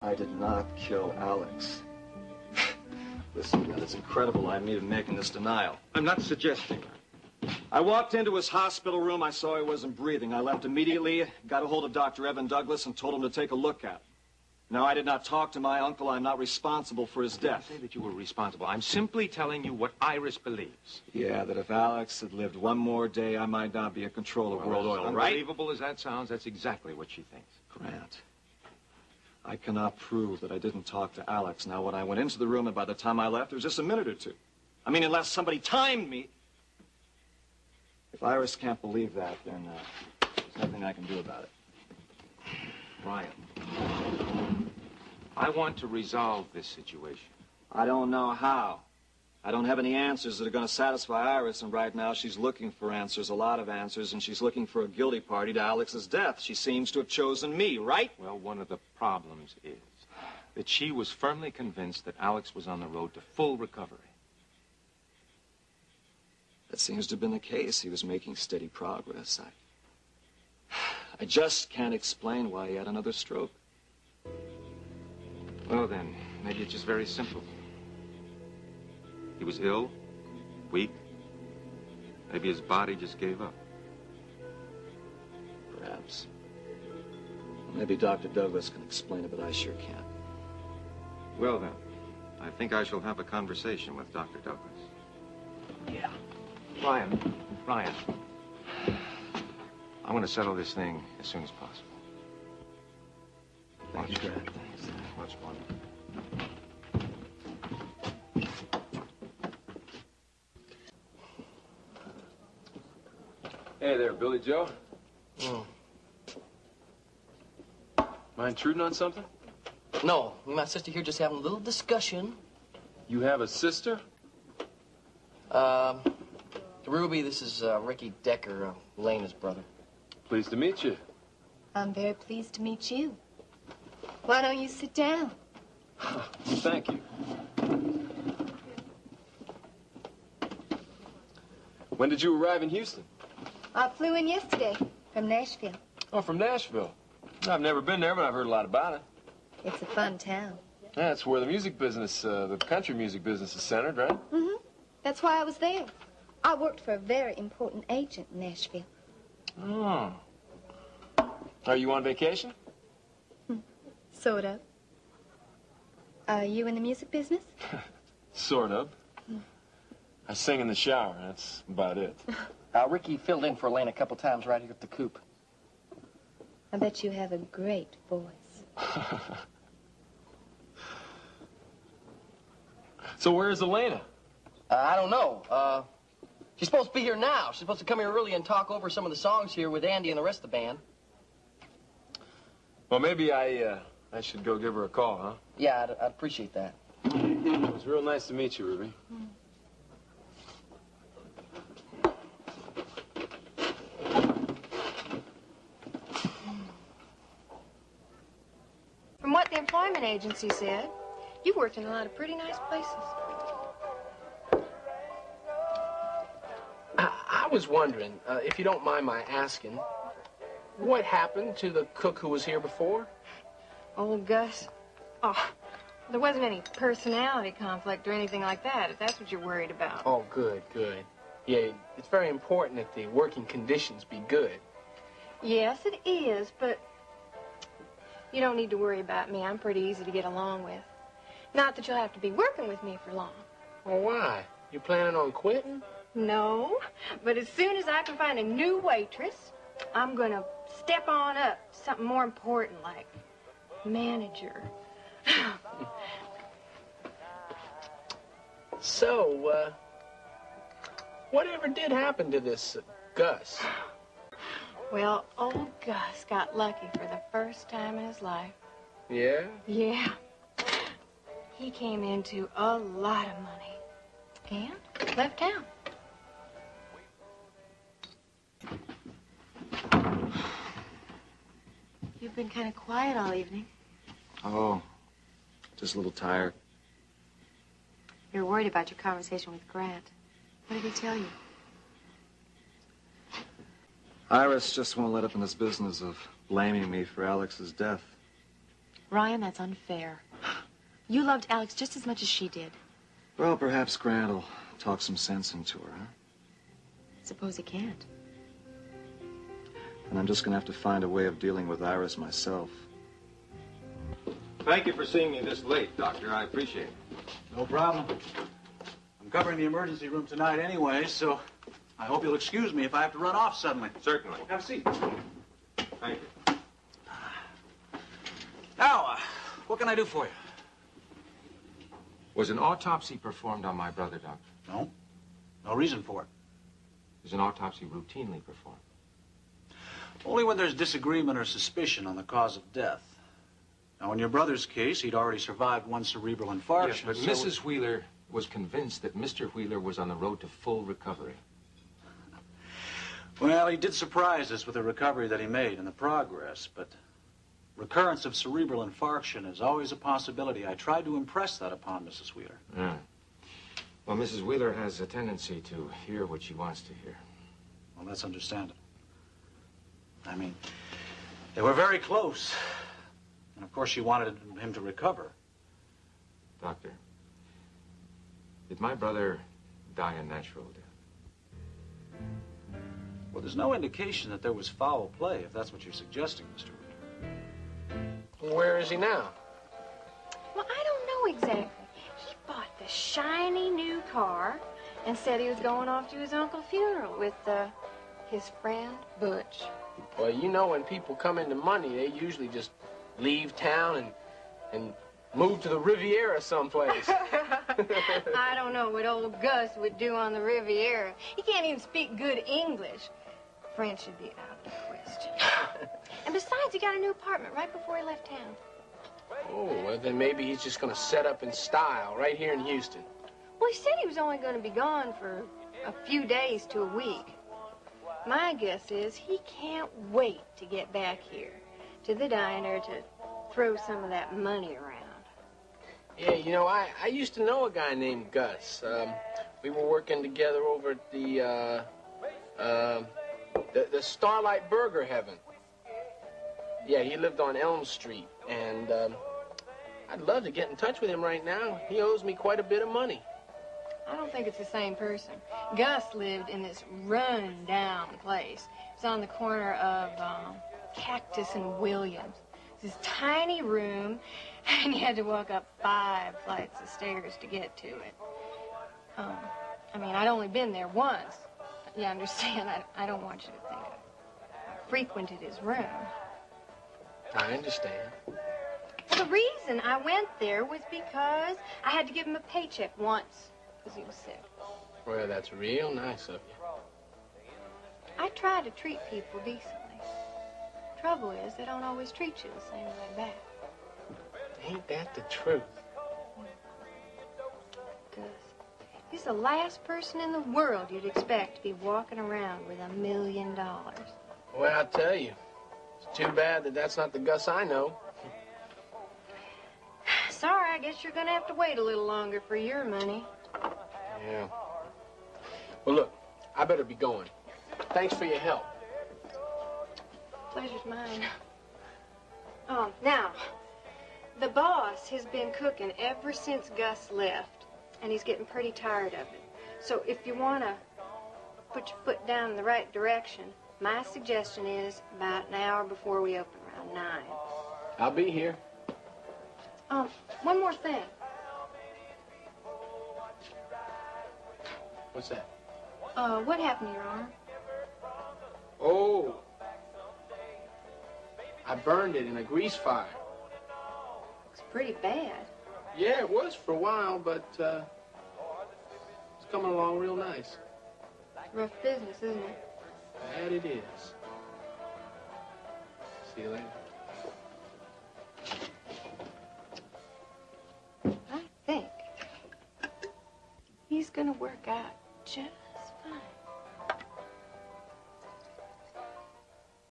I did not kill Alex. Listen, man, it's incredible I'm even making this denial. I'm not suggesting. I walked into his hospital room. I saw he wasn't breathing. I left immediately, got a hold of Dr. Evan Douglas, and told him to take a look at him. No, I did not talk to my uncle. I'm not responsible for his death. I say that you were responsible. I'm simply telling you what Iris believes. Yeah, that if Alex had lived one more day, I might not be in control of World Oil, right? Unbelievable as that sounds, that's exactly what she thinks. Grant, I cannot prove that I didn't talk to Alex. Now, when I went into the room and by the time I left, it was just a minute or two. I mean, unless somebody timed me. If Iris can't believe that, then there's nothing I can do about it. Brian, I want to resolve this situation. I don't know how. I don't have any answers that are going to satisfy Iris, and right now she's looking for answers, a lot of answers, and she's looking for a guilty party to Alex's death. She seems to have chosen me, right? Well, one of the problems is that she was firmly convinced that Alex was on the road to full recovery. That seems to have been the case. He was making steady progress. I just can't explain why he had another stroke. Well, then, maybe it's just very simple. He was ill, weak. Maybe his body just gave up. Perhaps. Maybe Dr. Douglas can explain it, but I sure can't. Well, then, I think I shall have a conversation with Dr. Douglas. Yeah. Brian, I want to settle this thing as soon as possible. Thank you, Grant. Thanks. Much fun. Hey there, Billy Joe. Oh. Mind intruding on something? No, me and my sister here just having a little discussion. You have a sister? Ruby, this is Ricky Decker, Lena's brother. Pleased to meet you. I'm very pleased to meet you. Why don't you sit down? Thank you. When did you arrive in Houston? I flew in yesterday from Nashville. Oh, from Nashville. I've never been there, but I've heard a lot about it. It's a fun town. Yeah, it's where the music business, the country music business is centered, right? Mm-hmm. That's why I was there. I worked for a very important agent in Nashville. Oh. Are you on vacation? Sort of. Are you in the music business? Sort of. I sing in the shower. That's about it. Ricky filled in for Lena a couple times right here at the coop. I bet you have a great voice. So where's Elena? I don't know. She's supposed to be here now. She's supposed to come here early and talk over some of the songs here with Andy and the rest of the band. Well, maybe I should go give her a call, huh? Yeah, I'd appreciate that. It was real nice to meet you, Ruby. From what the employment agency said, you worked in a lot of pretty nice places. I was wondering, if you don't mind my asking, what happened to the cook who was here before? Old Gus. Oh, there wasn't any personality conflict or anything like that, if that's what you're worried about. Oh, good, good. Yeah, it's very important that the working conditions be good. Yes, it is, but you don't need to worry about me. I'm pretty easy to get along with. Not that you'll have to be working with me for long. Well, why? You planning on quitting? No, but as soon as I can find a new waitress, I'm gonna step on up to something more important like manager. So, whatever did happen to this Gus? Well, old Gus got lucky for the first time in his life. Yeah? Yeah. He came into a lot of money and left town. You've been kind of quiet all evening. Oh, just a little tired. You're worried about your conversation with Grant. What did he tell you? Iris just won't let up in this business of blaming me for Alex's death. Ryan, that's unfair. You loved Alex just as much as she did. Well, perhaps Grant will talk some sense into her, huh? Suppose he can't. And I'm just gonna have to find a way of dealing with Iris myself. Thank you for seeing me this late, Doctor. I appreciate it. No problem. I'm covering the emergency room tonight anyway, so I hope you'll excuse me if I have to run off suddenly. Certainly. Have a seat. Thank you. Now, what can I do for you? Was an autopsy performed on my brother, Doctor? No. No reason for it. Is an autopsy routinely performed? Only when there's disagreement or suspicion on the cause of death. Now, in your brother's case, he'd already survived one cerebral infarction. Yes, but so Mrs. Wheeler was convinced that Mr. Wheeler was on the road to full recovery. Well, he did surprise us with the recovery that he made and the progress, but recurrence of cerebral infarction is always a possibility. I tried to impress that upon Mrs. Wheeler. Yeah. Well, Mrs. Wheeler has a tendency to hear what she wants to hear. Well, that's understandable. I mean, they were very close. And, of course, she wanted him to recover. Doctor, did my brother die a natural death? Well, there's no indication that there was foul play, if that's what you're suggesting, Mr. Wheeler. Where is he now? Well, I don't know exactly. He bought the shiny new car and said he was going off to his uncle's funeral with his friend Butch. Well, you know, when people come into money, they usually just leave town and move to the Riviera someplace. I don't know what old Gus would do on the Riviera. He can't even speak good English. French would be out of the question. And besides, he got a new apartment right before he left town. Oh, well, then maybe he's just going to set up in style right here in Houston. Well, he said he was only going to be gone for a few days to a week. My guess is he can't wait to get back here to the diner to throw some of that money around. Yeah, you know, I used to know a guy named Gus. We were working together over at the Starlight Burger Heaven. Yeah, he lived on Elm Street, and I'd love to get in touch with him right now. He owes me quite a bit of money. I don't think it's the same person. Gus lived in this run-down place. It was on the corner of Cactus and Williams. This tiny room, and you had to walk up 5 flights of stairs to get to it. I mean, I'd only been there once. You understand? I don't want you to think I frequented his room. I understand. The reason I went there was because I had to give him a paycheck once because he was sick. Well, that's real nice of you. I try to treat people decently. Trouble is, they don't always treat you the same way back. Ain't that the truth? Gus, he's the last person in the world you'd expect to be walking around with $1 million. Well, I'll tell you. It's too bad that that's not the Gus I know. Sorry, I guess you're gonna have to wait a little longer for your money. Yeah. Well, look, I better be going. Thanks for your help. Pleasure's mine. Now, the boss has been cooking ever since Gus left, and he's getting pretty tired of it. So if you want to put your foot down in the right direction, my suggestion is about an hour before we open, around 9. I'll be here. One more thing. What's that? What happened to your arm? Oh. I burned it in a grease fire. It's pretty bad. Yeah, it was for a while, but it's coming along real nice. Rough business, isn't it? That it is. See you later. I think he's gonna work out just fine.